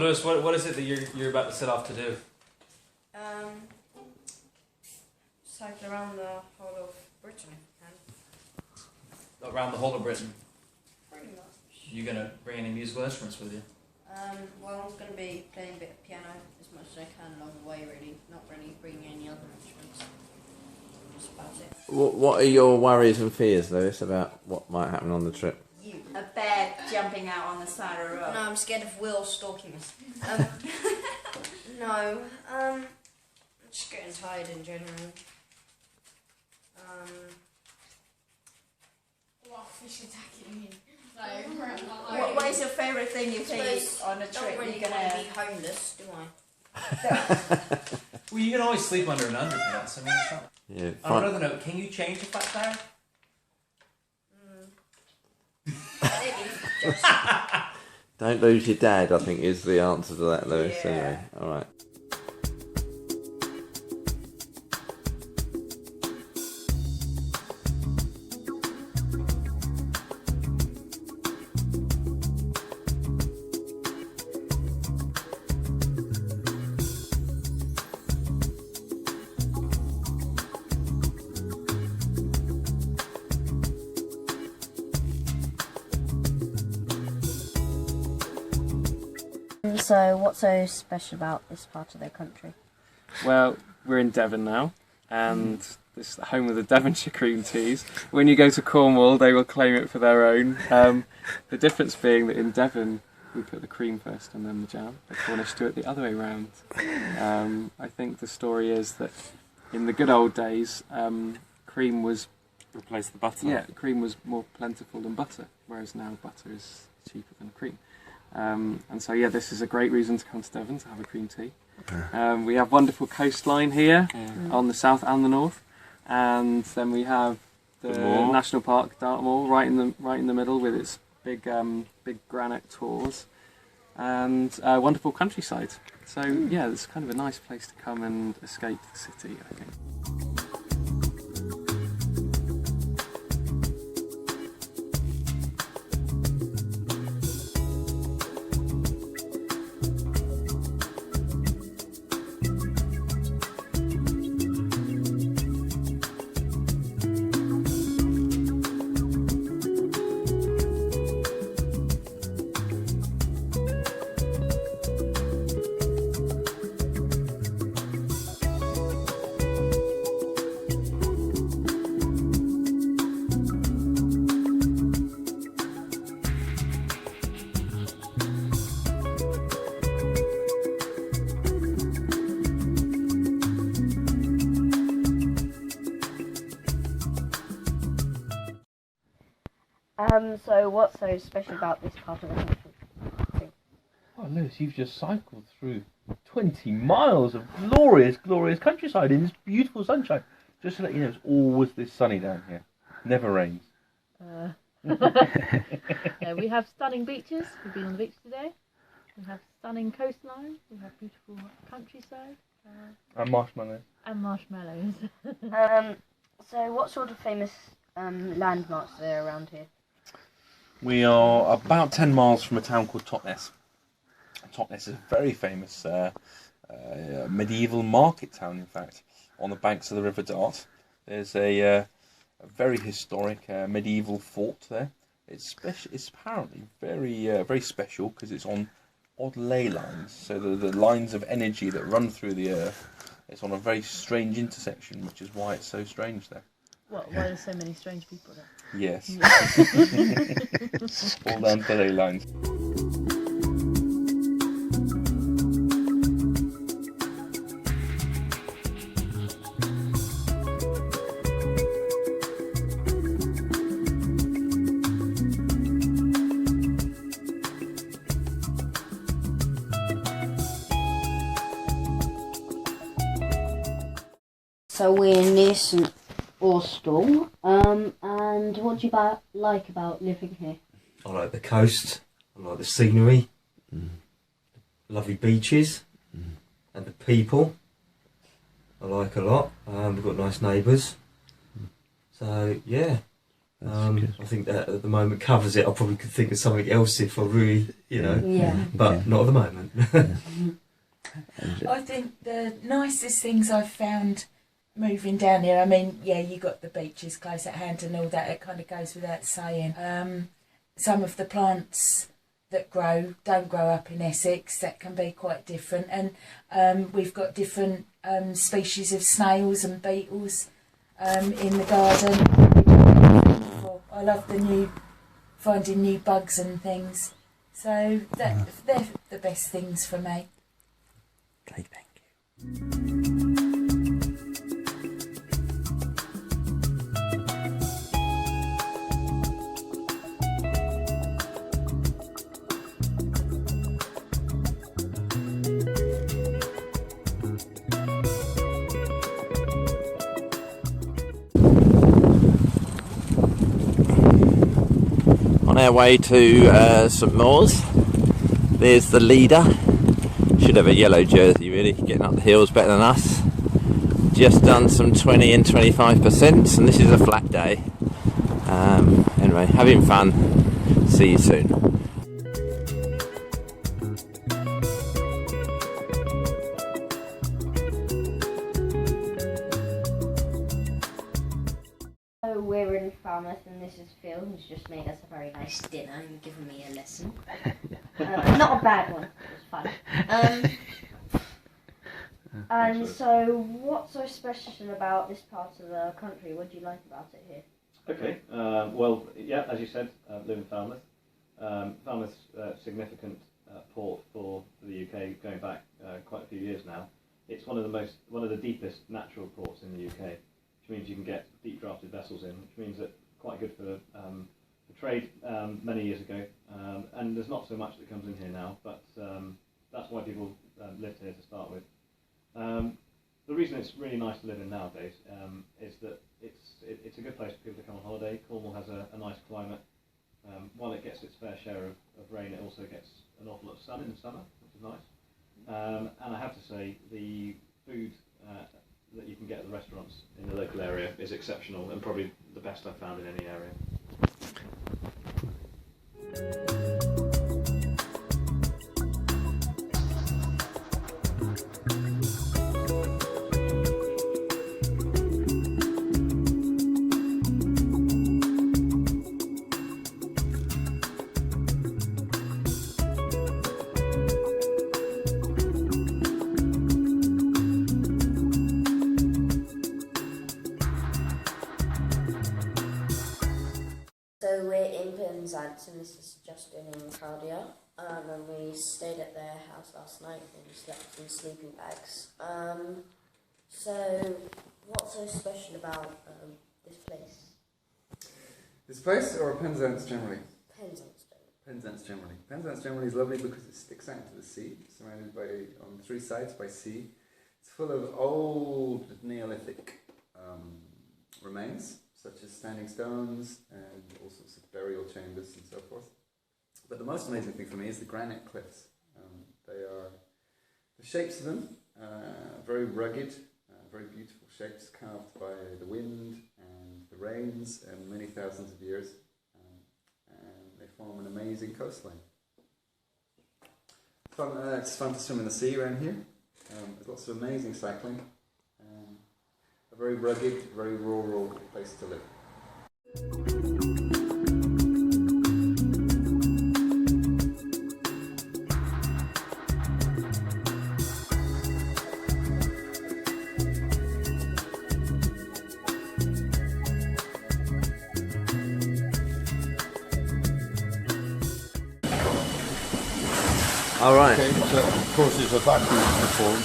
Lewis, what is it that you're about to set off to do? Cycle around the whole of Britain if you can. Around the whole of Britain. Pretty much. You gonna bring any musical instruments with you? Well, I'm going to be playing a bit of piano as much as I can along the way, really. Not really bringing any other instruments. Just about it. What are your worries and fears, Lewis, about what might happen on the trip? A bear jumping out on the side of the road. No, I'm scared of Will stalking us. No, I'm just getting tired in general. What fish attacking you? What is your favourite thing you think on a Don't trip? really You're want gonna to be homeless, do I? Well, you can always sleep under an underpass. I mean, it's not... Yeah, On another note, can you change a flat tire? Maybe. Just... Don't lose your dad, I think, is the answer to that, Lewis. Yeah. Anyway, all right. So, what's so special about this part of the country? Well, we're in Devon now, and this is the home of the Devonshire cream teas. When you go to Cornwall, they will claim it for their own. The difference being that in Devon, we put the cream first and then the jam. The Cornish do it the other way round. I think the story is that in the good old days, cream was... Replace the butter. Yeah, cream was more plentiful than butter, whereas now butter is cheaper than cream. And so, yeah, this is a great reason to come to Devon to have a cream tea. We have wonderful coastline here on the south and the north, and then we have the National Park, Dartmoor, right in the middle with its big granite tors, and wonderful countryside. So, yeah, it's kind of a nice place to come and escape the city, I think. So what's so special about this part of the country? Oh, Lewis, you've just cycled through 20 miles of glorious, glorious countryside in this beautiful sunshine. Just to let you know, it's always this sunny down here. Never rains. Yeah, we have stunning beaches. We've been on the beach today. We have stunning coastline. We have beautiful countryside. And marshmallows. And marshmallows. So what sort of famous landmarks are there around here? We are about 10 miles from a town called Totnes. Totnes is a very famous medieval market town, in fact, on the banks of the River Dart. There's a very historic medieval fort there. It's apparently very special because it's on odd ley lines, so the lines of energy that run through the earth. It's on a very strange intersection, which is why it's so strange there. What? Why there's so many strange people there? Yes. All down to ley lines. So we're near St Austell, and what do you like about living here? I like the coast, I like the scenery, lovely beaches, and the people I like a lot. We've got nice neighbours, so yeah. I think that at the moment covers it. I probably could think of something else if I really, but not at the moment. I think the nicest things I've found moving down here, I mean, you got the beaches close at hand and all that, it kind of goes without saying. Some of the plants that don't grow up in Essex, that can be quite different. And we've got different species of snails and beetles in the garden. I love finding new bugs and things. So they're the best things for me. Okay, thank you. On our way to St Maur's, there's the leader. Should have a yellow jersey really, getting up the hills better than us. Just done some 20 and 25%, and this is a flat day. Anyway, having fun. See you soon. We're in Falmouth and this is Phil, who's just made us a very nice dinner and given me a lesson. Not a bad one, it was fun. And so, what's so special about this part of the country? What do you like about it here? Okay, well, yeah, as you said, live in Falmouth. Falmouth's a significant port for the UK, going back quite a few years now. It's one of the deepest natural ports in the UK, which means you can get deep drafted vessels in, which means that quite good for trade many years ago. And there's not so much that comes in here now, but that's why people lived here to start with. The reason it's really nice to live in nowadays is that it's a good place for people to come on holiday. Cornwall has a nice climate. While it gets its fair share of rain, it also gets an awful lot of sun in the summer, which is nice. And I have to say, the food that you can get at the restaurants in the local area is exceptional and probably the best I've found in any area. So we're in Penzance, and this is Justin and Claudia, and we stayed at their house last night and slept in sleeping bags. So what's so special about this place? This place, or Penzance generally? Penzance. Penzance generally. Penzance generally is lovely because it sticks out to the sea, surrounded on 3 sides by sea. It's full of old Neolithic remains, such as standing stones and all sorts of burial chambers and so forth. But the most amazing thing for me is the granite cliffs. The shapes of them, very rugged, very beautiful shapes carved by the wind and the rains and many thousands of years. And they form an amazing coastline. It's fun to swim in the sea around here. There's lots of amazing cycling. A very rugged, very rural place to live. All right. Okay, so of course it's a vacuum form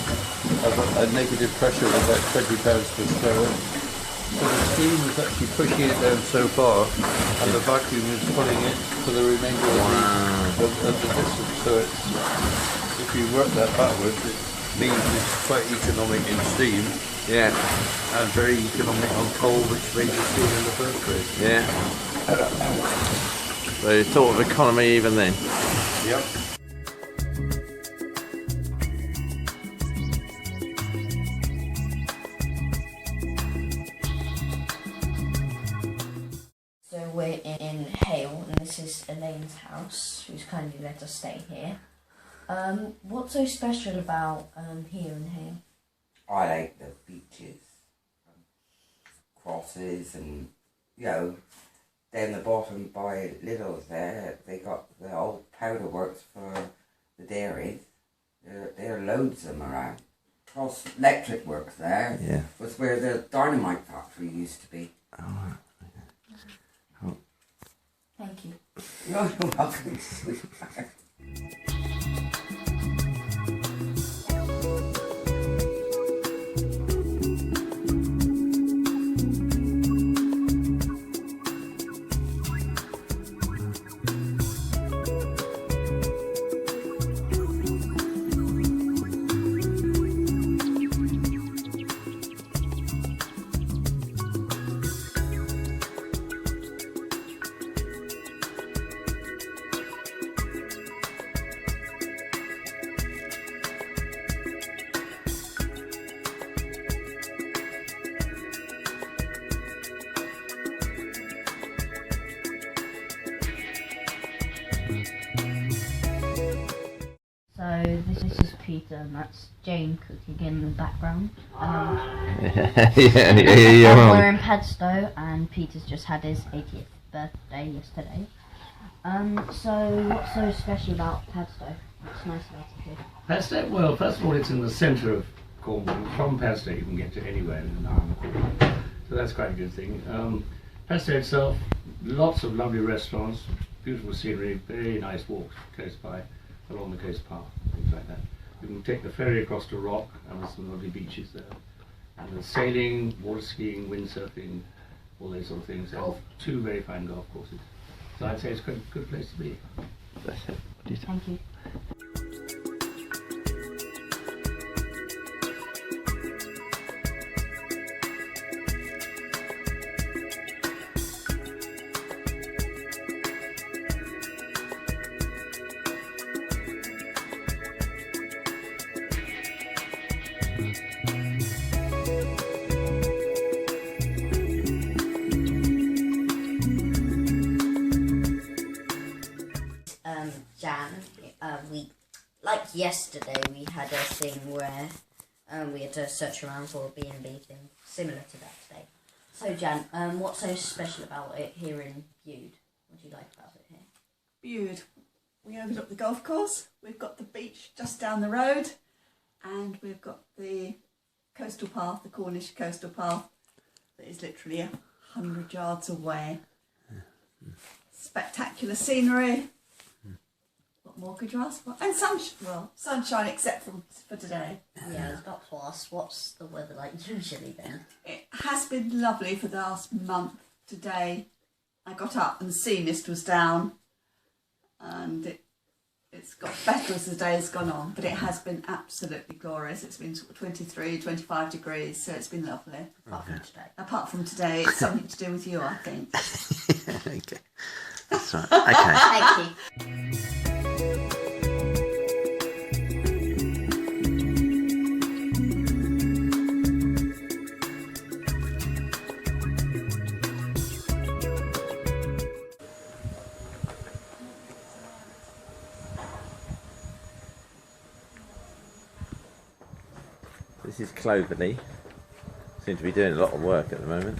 of a negative pressure of about 20 pounds per square inch. So the steam is actually pushing it down so far, and the vacuum is pulling it for the remainder of the distance. So if you work that backwards, it means it's quite economic in steam. Yeah. And very economic on coal, which made the steam in the first place. Yeah. So you thought of economy even then. Yep. Elaine's house, who's kindly let us stay here. What's so special about here and here? I like the beaches, crosses, and down the bottom by Lidl's there, they got the old powder works for the dairies. There are loads of them around. Cross Electric Works there was where the dynamite factory used to be. Oh. Thank you. You're welcome, sweetheart. So this is Peter, and that's Jane cooking in the background. We're in Padstow, and Peter's just had his 80th birthday yesterday. So what's so special about Padstow? What's nice about it here? Padstow, well, first of all, it's in the centre of Cornwall. From Padstow you can get to anywhere in an hour and a quarter. So that's quite a good thing. Padstow itself, lots of lovely restaurants, beautiful scenery, very nice walks close by, along the coast path, things like that. You can take the ferry across to Rock, and there's some lovely beaches there. And there's sailing, water skiing, windsurfing, all those sort of things. And 2 very fine golf courses. So I'd say it's a good place to be. Thank you. Jan, yesterday we had a thing where we had to search around for a B&B thing similar to that today. So Jan, what's so special about it here in Bude? What do you like about it here? Bude. We opened up the golf course, we've got the beach just down the road, and we've got the coastal path, the Cornish coastal path, that is literally 100 yards away. Spectacular scenery. What more could you ask for? And sunshine except for today. Yeah, it's got plus. What's the weather like usually then? It has been lovely for the last month. Today I got up and the sea mist was down, and it's got better as the day has gone on, but it has been absolutely glorious. It's been sort of 23, 25 degrees, so it's been lovely. Apart from today. Apart from today, it's something to do with you, I think. Okay. That's right. Okay. Thank you. This is Cloverley. Seem to be doing a lot of work at the moment.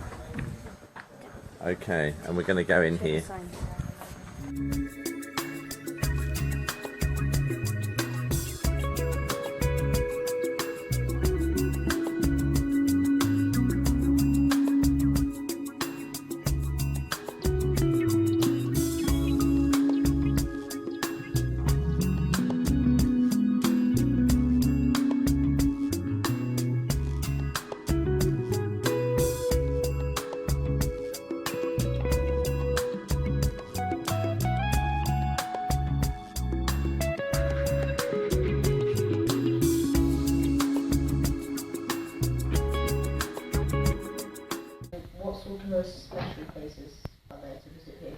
Okay, and we're going to go in here. Special places are there to visit here?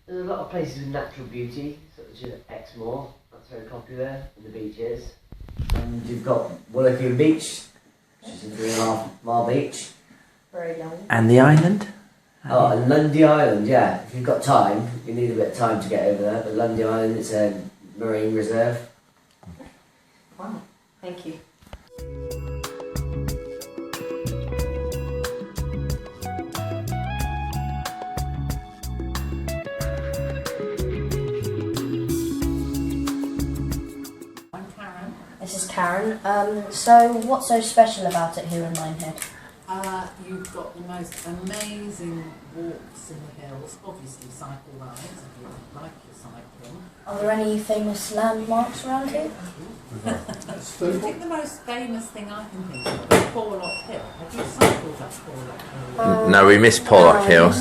There's a lot of places with natural beauty, such as Exmoor, that's very popular, and the beaches. And you've got Willow Beach, which is a 3.5 mile beach. Very long. And the island? Oh, and Lundy Island, yeah. If you've got time, you need a bit of time to get over there. But Lundy Island, it's a marine reserve. Wow, thank you. I'm Karen. This is Karen. So what's so special about it here in Minehead? You've got the most amazing walks in the hills, obviously cycle rides if you like your cycling. Are there any famous landmarks around here? I think the most famous thing I can think of is Porlock Hill. Have you cycled up Porlock Hill? No, we missed Porlock Hill.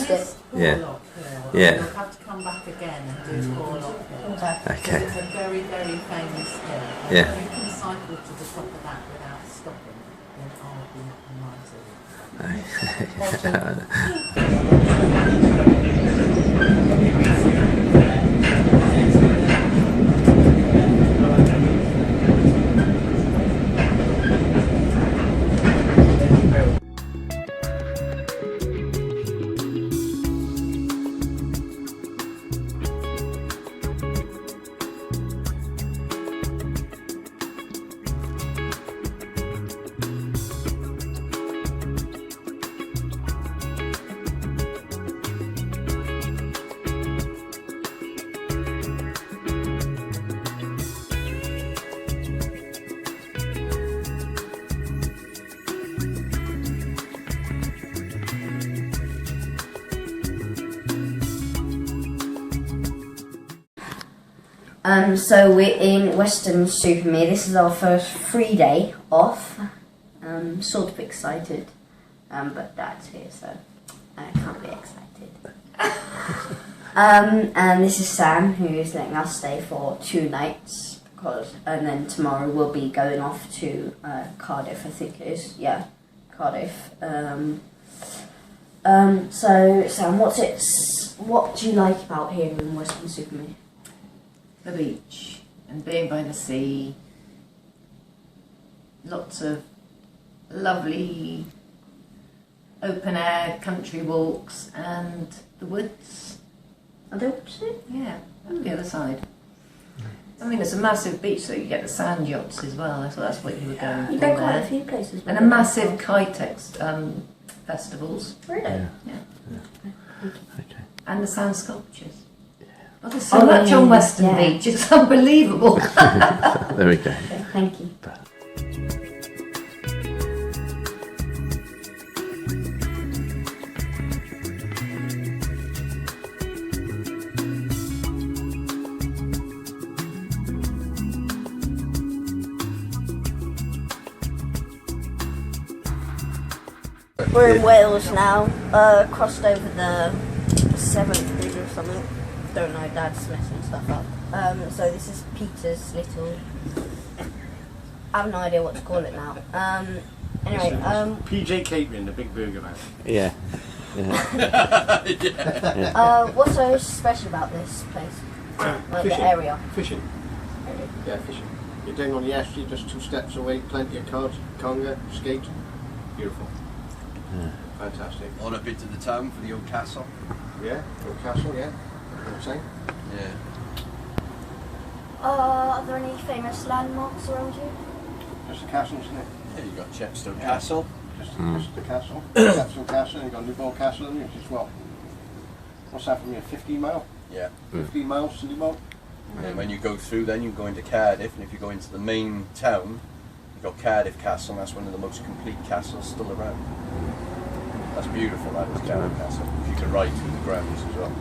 Yeah. Porlock Hill. Yeah. You'll have to come back again and do Porlock Hill. Okay. It's a very, very famous hill. And Yeah. if you can cycle to the top of that without stopping, then I'll be delighted. So we're in Weston-super-Mare. This is our first free day off. Sort of excited, but Dad's here, so I can't be excited. And this is Sam, who is letting us stay for 2 nights, and then tomorrow we'll be going off to Cardiff, I think it is. Yeah, Cardiff. So Sam, what do you like about here in Weston-super-Mare? The beach and being by the sea. Lots of lovely open air country walks and the woods. Are they opposite? Yeah, on the other side. I mean, it's a massive beach, so you get the sand yachts as well. I thought that's what you were going for. You've been quite there. a few places. And a massive kite festivals. Really? Yeah. Okay. And the sand sculptures. Oh, there's so much on Western Beach, it's unbelievable. There we go. Okay, thank you. We're in Wales now, crossed over the 7th bridge or something. Don't know, Dad's messing stuff up. So this is Peter's little... I have no idea what to call it now. Anyway, PJ Catering, the big burger man. Yeah. What's so special about this place? Like Fishing. the area? Fishing. Yeah, fishing. You're down on the estuary, just 2 steps away, plenty of cod, conger, skate. Beautiful. Fantastic. On a bit to the town for the old castle. Yeah, old castle, yeah. Same. Yeah. Are there any famous landmarks around here? Just the castle, isn't it? Yeah, you got Chepstow Castle. Just the castle. Chepstow Castle, and you've got Newbold Castle, and which is what's that from here? 15 mile? Yeah. 15 miles to Newbold. And when you go through, then you go into Cardiff, and if you go into the main town, you've got Cardiff Castle, and that's one of the most complete castles still around. That's beautiful, that is Cardiff Castle. You can ride through the grounds as well.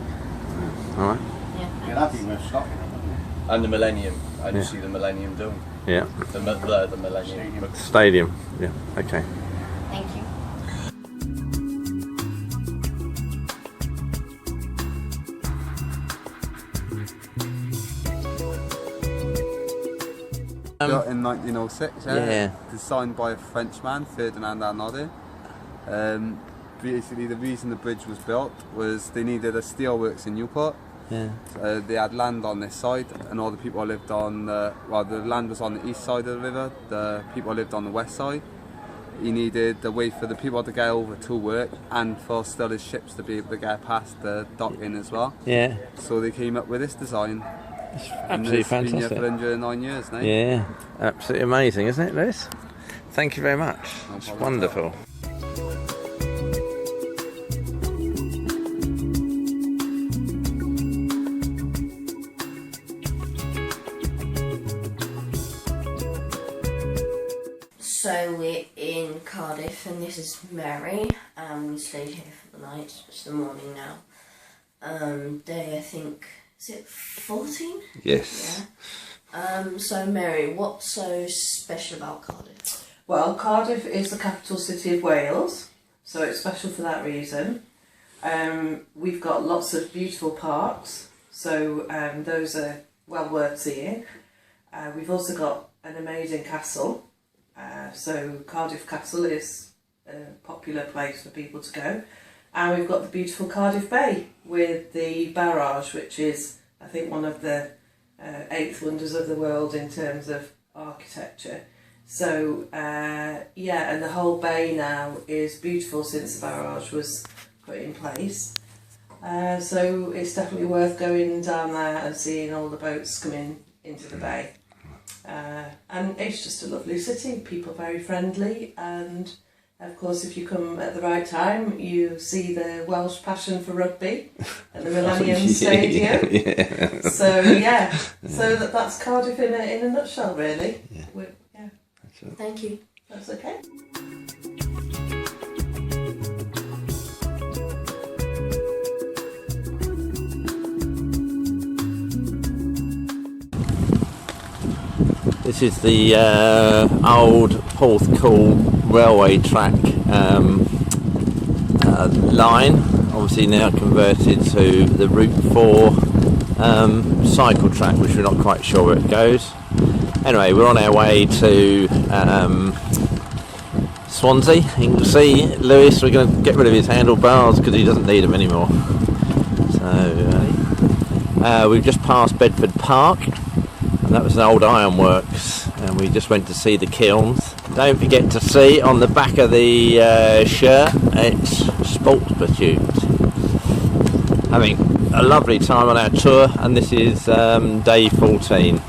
Alright. Yeah, that'd be worth stopping at, wouldn't it? And the Millennium. I Yeah. see the Millennium Dome. Yeah. The Millennium. Stadium. Yeah. Okay. Thank you. Built in 1906, Yeah. designed by a Frenchman, Ferdinand Arnaud. Basically, the reason the bridge was built was they needed a steelworks in Newport. Yeah. They had land on this side, and all the people lived on the land was on the east side of the river. The people lived on the west side. he needed a way for the people to get over to work and for still his ships to be able to get past the docking as well. Yeah. So they came up with this design. It's absolutely fantastic. Been here for 109 years now. Yeah, absolutely amazing, isn't it, Lewis? Thank you very much. It's wonderful. So we're in Cardiff, and this is Mary. We stayed here for the night. It's the morning now. Day, I think, is it 14? Yes. Yeah. So Mary, what's so special about Cardiff? Well, Cardiff is the capital city of Wales, so it's special for that reason. We've got lots of beautiful parks, so those are well worth seeing. We've also got an amazing castle. So Cardiff Castle is a popular place for people to go. And we've got the beautiful Cardiff Bay with the barrage, which is, I think, one of the 8th wonders of the world in terms of architecture. So, yeah, and the whole bay now is beautiful since the barrage was put in place. So it's definitely worth going down there and seeing all the boats coming into the bay. And it's just a lovely city, people very friendly, and of course if you come at the right time you see the Welsh passion for rugby at the Millennium Stadium. Yeah. So yeah, so that's Cardiff in a nutshell really. Yeah. Thank you. That's okay. This is the old Porthcawl railway track line, obviously now converted to the Route 4 cycle track, which we're not quite sure where it goes. Anyway, we're on our way to Swansea. You can see Lewis, we're going to get rid of his handlebars because he doesn't need them anymore. So we've just passed Bedford Park. That was an old ironworks, and we just went to see the kilns. Don't forget to see on the back of the shirt, it's Sports Pursuit. Having a lovely time on our tour, and this is day 14.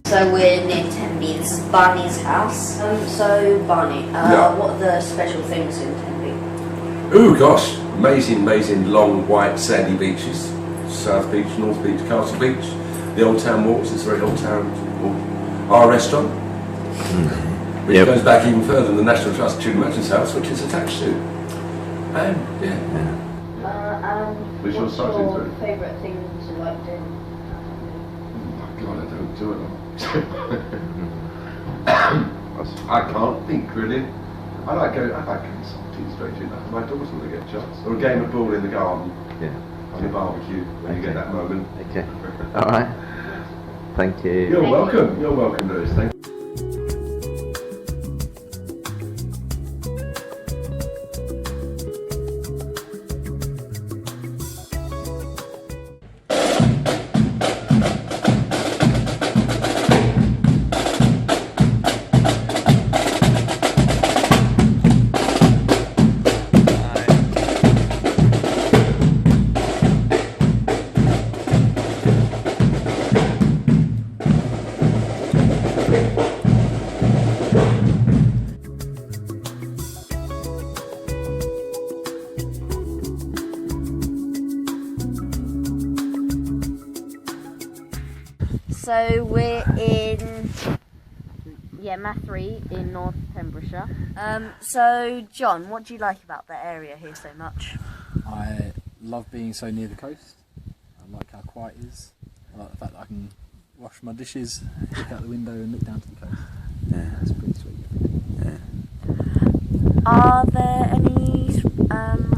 So we're near Tenby. This is Barney's house. So Barney, what are the special things in Tenby? Oh gosh, amazing long white sandy beaches. South Beach, North Beach, Castle Beach. The Old Town Walks, it's a very old town. Our restaurant, which goes back even further than the National Trust Tudor Merchants House, which is attached to. And What's your favourite thing to like do? Oh God, I don't do it all. I can't think really. I like going something straight to that. My daughter will get a chance. Or a game of ball in the garden. Yeah. On a barbecue when you get that moment. Okay. Alright. Thank you. You're welcome. You're welcome, Lewis. Thank you. So we're in Mathry in North Pembrokeshire. So John, what do you like about the area here so much? I love being so near the coast. I like how quiet it is. I like the fact that I can wash my dishes, look out the window and look down to the coast. Yeah, it's pretty sweet. Are there any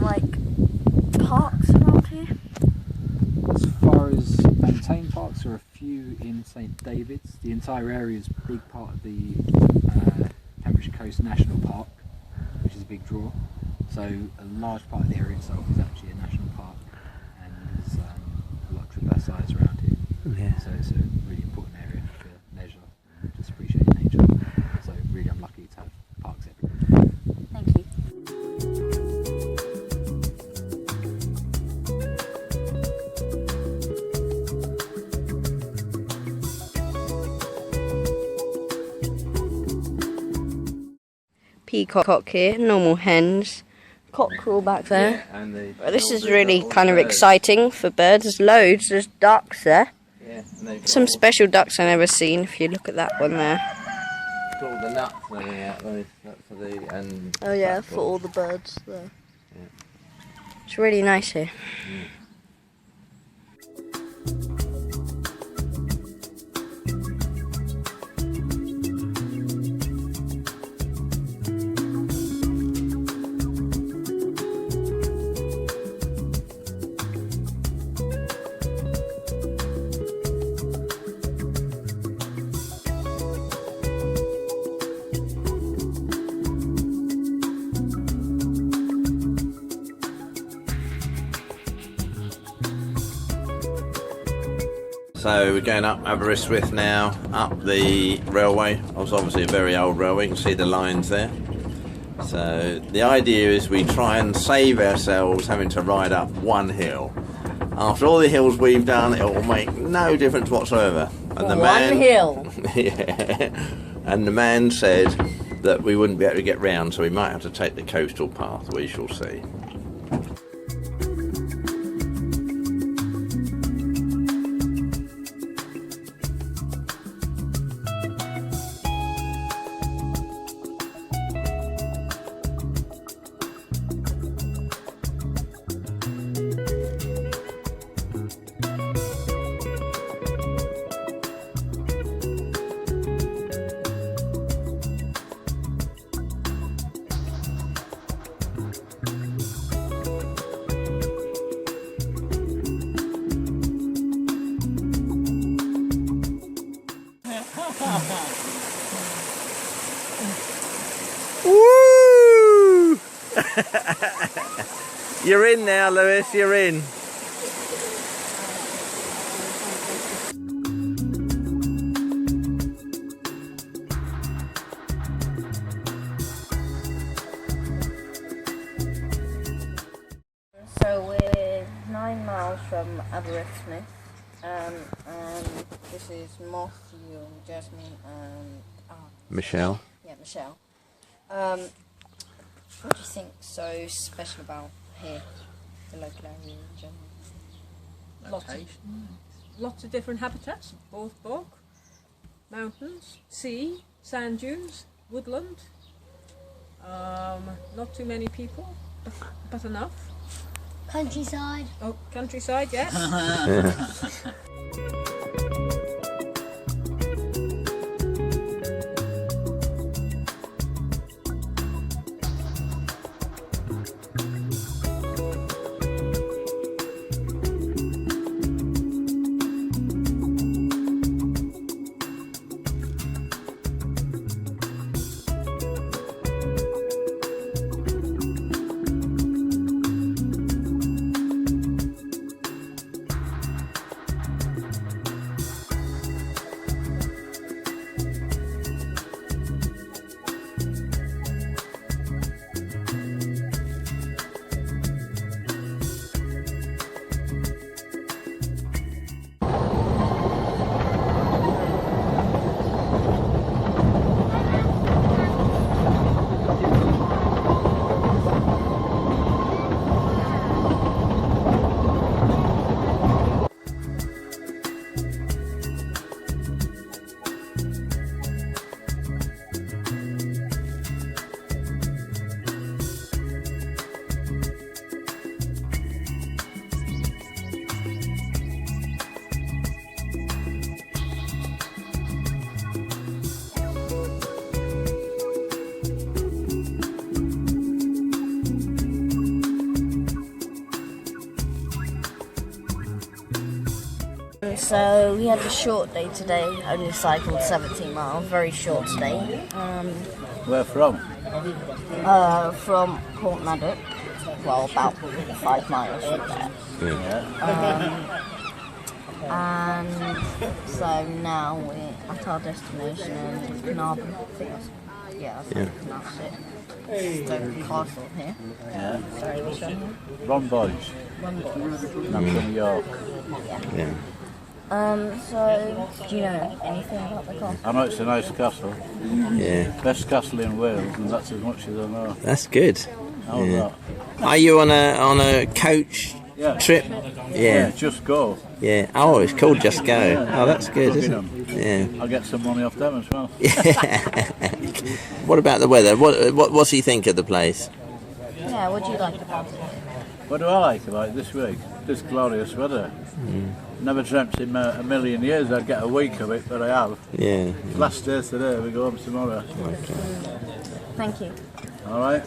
like parks around here? As far as maintained parks, there are a few in St David's. The entire area is a big part of the Cambridgeshire Coast National Park, which is a big draw. So a large part of the area itself is actually a national park, and there's a lot of trip size around here. Yeah. So it's a really important area for leisure and just appreciate nature. So really I'm lucky to have parks everywhere. Thank you. Peacock here, normal hens, cockerel back there. Yeah, and the This is really kind of exciting for birds. There's loads, there's ducks there. Yeah, and they've Some special ducks I've never seen, if you look at that one there. got all the nuts running out there for the and. Oh yeah, for blackbirds. all the birds there. Yeah. It's really nice here. So we're going up Aberystwyth now, up the railway. It was obviously a very old railway, you can see the lines there. So the idea is we try and save ourselves having to ride up one hill. After all the hills we've done, it will make no difference whatsoever. And the One hill. Yeah. And the man said that we wouldn't be able to get round, so we might have to take the coastal path, we shall see. Woo! You're in now, Lewis, you're in. So we're 9 miles from Aberystwyth, and this is Matthew, Jasmine, and Michelle. Yeah, Michelle. What do you think so special about here, the local area in general? Lots of different habitats, both bog, mountains, sea, sand dunes, woodland. Not too many people, but enough. Countryside. Oh, countryside, yes. So we had a short day today, only cycled 17 miles, very short day. Where from? From Port Maddock, well, about 5 miles from there. And so now we're at our destination in Carnarvon. Yeah, I think that's it. Stoke Castle here. Yeah. Sorry, which one? Ron Boys. Ron Boys. I'm from York. Yeah. So, do you know anything about the castle? I know it's a nice castle. Yeah. Best castle in Wales, and that's as much as I know. That's good. How's that? Are you on a coach trip? Yeah, Just Go. Yeah. Oh, it's called Just Go. Oh, that's good, isn't it? Yeah. I'll get some money off them as well. What about the weather? What's he think of the place? Yeah, what do you like about it? What do I like about it this week? This glorious weather. Never dreamt in a million years I'd get a week of it, but I have. Yeah. Last day today, we go home tomorrow. Okay. Thank you. All right.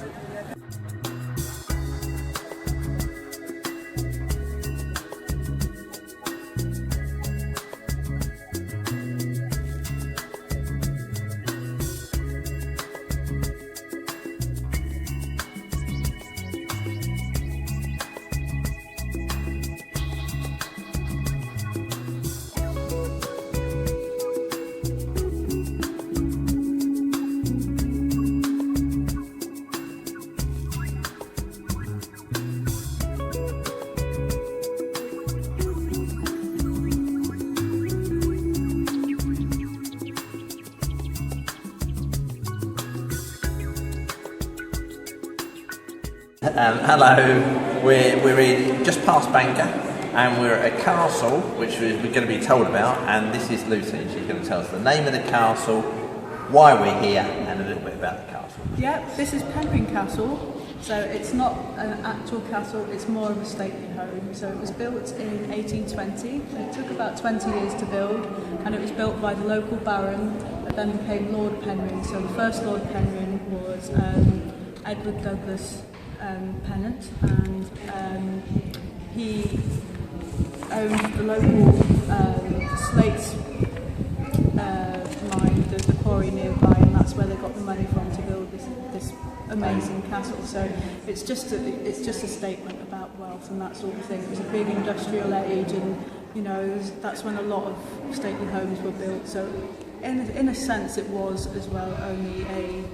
Hello, we're in just past Bangor and we're at a castle which we're going to be told about, and this is Lucy. She's going to tell us the name of the castle, why we're here, and a little bit about the castle. Yeah, this is Penryn Castle. So it's not an actual castle, it's more of a stately home. So it was built in 1820. It took about 20 years to build, and it was built by the local baron that then became Lord Penryn. So the first Lord Penryn was Edward Douglas Pennant, and he owned the local slates mine, the quarry nearby, and that's where they got the money from to build this amazing castle. So it's just a statement about wealth and that sort of thing. It was a big industrial age, and that's when a lot of stately homes were built. So in a sense, it was as well only a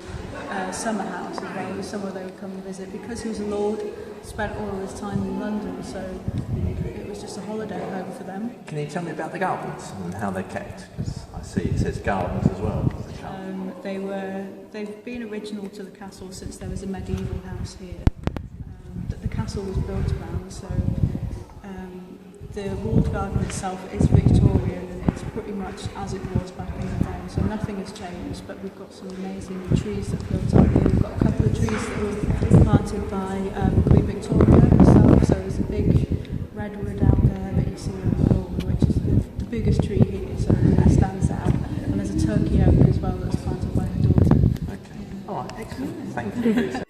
summer house as well. The summer they would come and visit, because he was a lord, spent all of his time in London, so it was just a holiday home for them. Can you tell me about the gardens and how they're kept? Because I see it says gardens as well. They've been original to the castle since there was a medieval house here that the castle was built around. So the walled garden itself is Victorian, and it's pretty much as it was back in the day. So nothing has changed, but we've got some amazing trees that are built up here. We've got a couple of trees that were planted by Queen Victoria herself. So there's a big redwood out there that you see on the lawn, which is the biggest tree here, so it stands out. And there's a turkey oak as well that's planted by her daughter. Okay. All right, excellent. Thank you.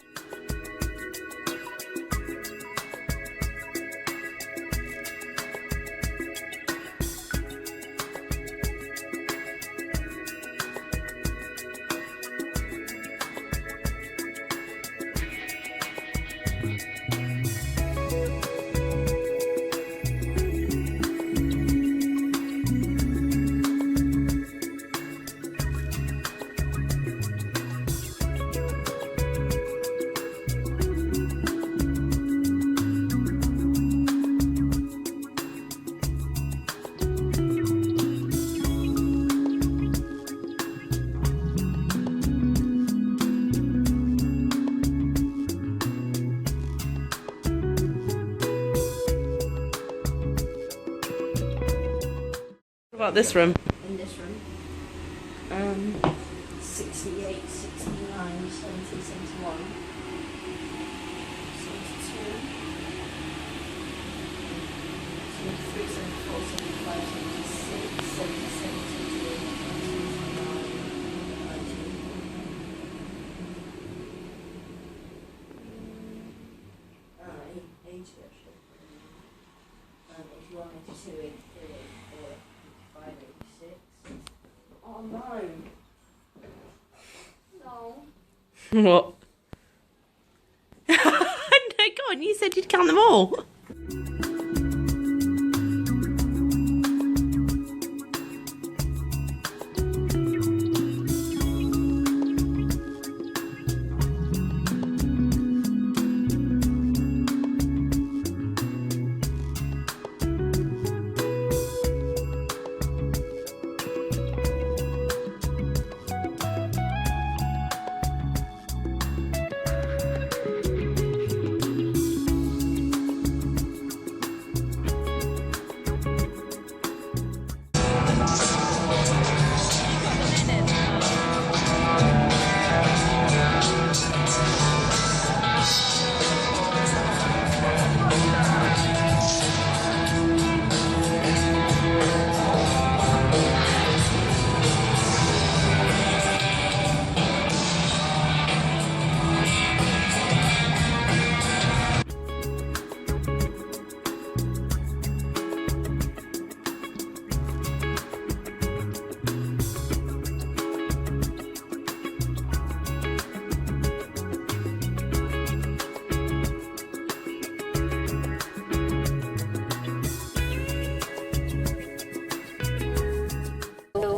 What about this room? In this room, 68, 69, 70, 71, 72, 73, 74, 75, 76, 77, 78, 80 actually. you want me to 283 or 586? Oh no. No. What? No, go on, you said you'd count them all.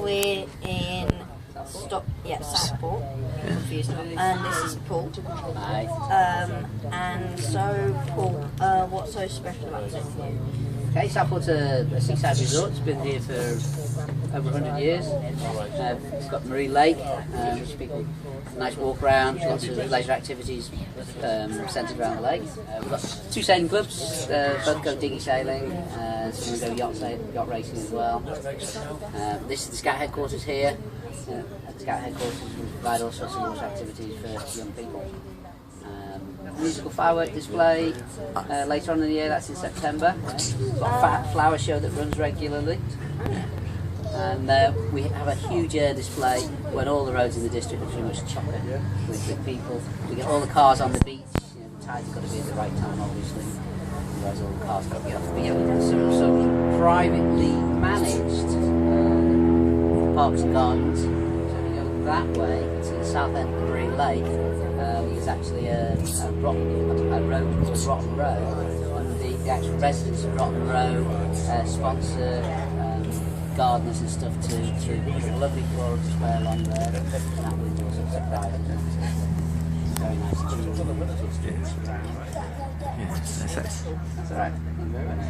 We're in Southport, and this is Paul. And so, Paul, what's so special about it? Okay, Southport's a seaside resort. It's been here for over 100 years. It's got Marine Lake, which is a nice walk around, lots of leisure activities centred around the lake. We've got 2 sailing clubs, both go dinghy sailing, some go yacht racing as well. This is the Scout headquarters here. At the Scout headquarters we provide all sorts of water activities for young people. Musical firework display later on in the year, that's in September. We've got a flower show that runs regularly. And we have a huge air display when all the roads in the district are pretty much chocker with people. We get all the cars on the beach. The tide's got to be at the right time, obviously. Otherwise, all the cars got to be off. But yeah, we have some privately managed parks and gardens. So if you go that way to the south end of the Marine Lake, there's actually a road called Rotten Row, and the actual residents of Rotten Row sponsor gardeners and stuff to put a lovely floral display along there, and that with all sorts of prizes. Very nice. Yeah, That's alright. Thank you very much.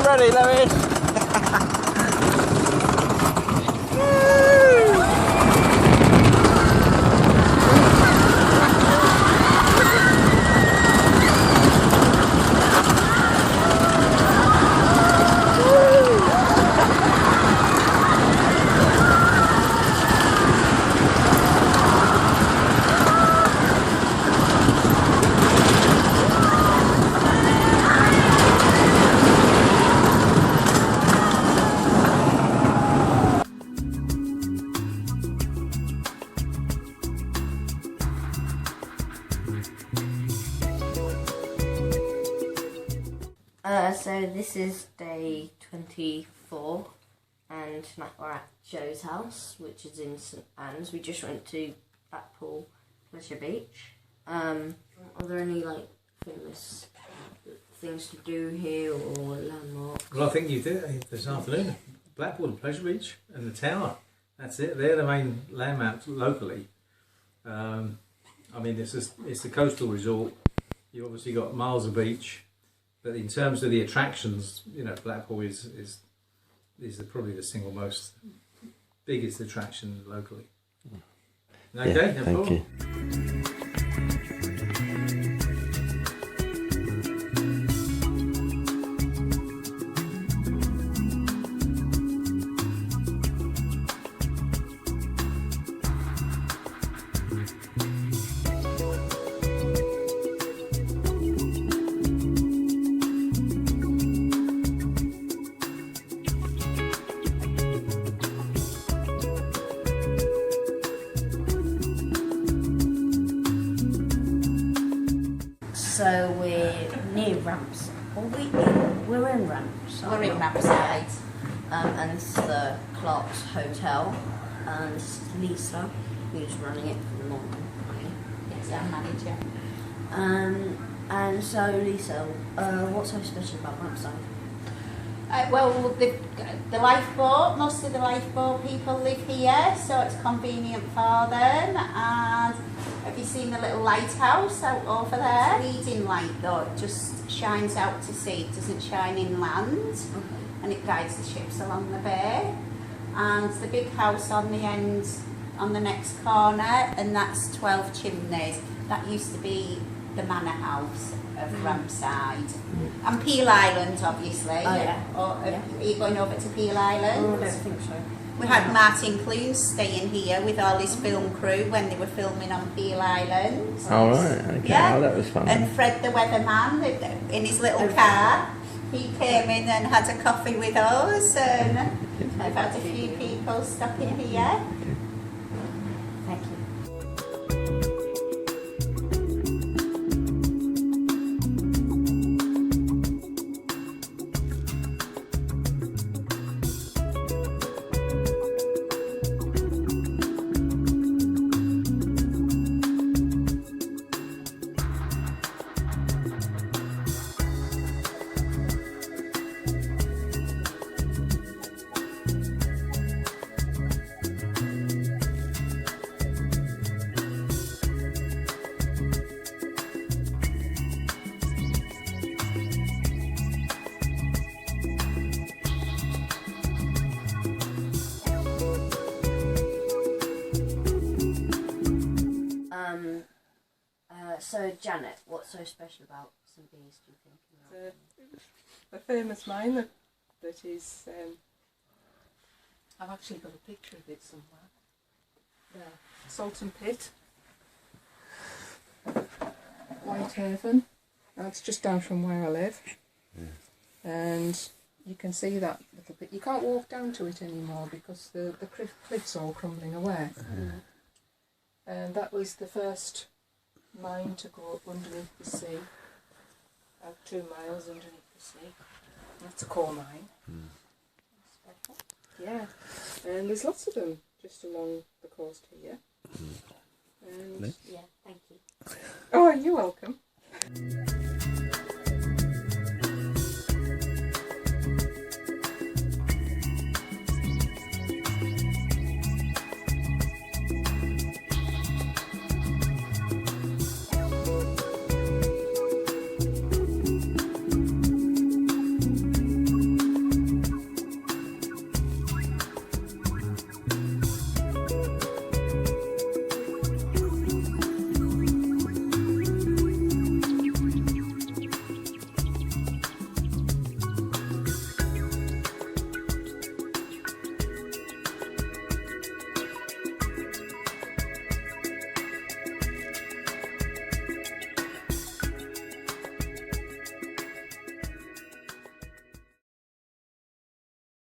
Ready, Lewis? So this is day 24, and tonight we're at Joe's house, which is in St Anne's. We just went to Blackpool Pleasure Beach. Are there any famous things to do here or landmarks? Well, I think you did this afternoon. Blackpool and Pleasure Beach and the Tower. That's it. They're the main landmarks locally. I mean, it's a coastal resort. You've obviously got miles of beach. But in terms of the attractions, Blackpool is probably the single most biggest attraction locally. Yeah, Okay, no thank problem. you. So we're near Ramps. We're in Ramps. We're in Rampside. And it's the Clark's Hotel. And this is Lisa, who's running it for the morning. It's our manager. And so Lisa, what's so special about Rampside? Well, the lifeboat, most of the lifeboat people live here, so it's convenient for them. And have you seen the little lighthouse out over there? It's leading light though, it just shines out to sea, it doesn't shine inland. And it guides the ships along the bay. And the big house on the end, on the next corner, and that's 12 Chimneys. That used to be the manor house of Rampside. And Peel Island, obviously. Oh, yeah. Are you going over to Peel Island? Oh, I don't think so. We had Martin Clunes staying here with all his film crew when they were filming on Peel Island. All right, okay. Yeah. Oh, that was fun. And Fred the weatherman in his little car, he came in and had a coffee with us, and I've had a few people stopping here. Thank you. So Janet, what's so special about St Bees, do you think? A famous mine that is. I've actually got a picture of it somewhere. There, Salton Pit, Whitehaven. That's just down from where I live, and you can see that little bit. You can't walk down to it anymore because the cliff's all crumbling away. And that was the first mine to go up underneath the sea, about 2 miles underneath the sea. That's a coal mine. Yeah, and there's lots of them just along the coast here. And yeah, thank you. Oh, you're welcome.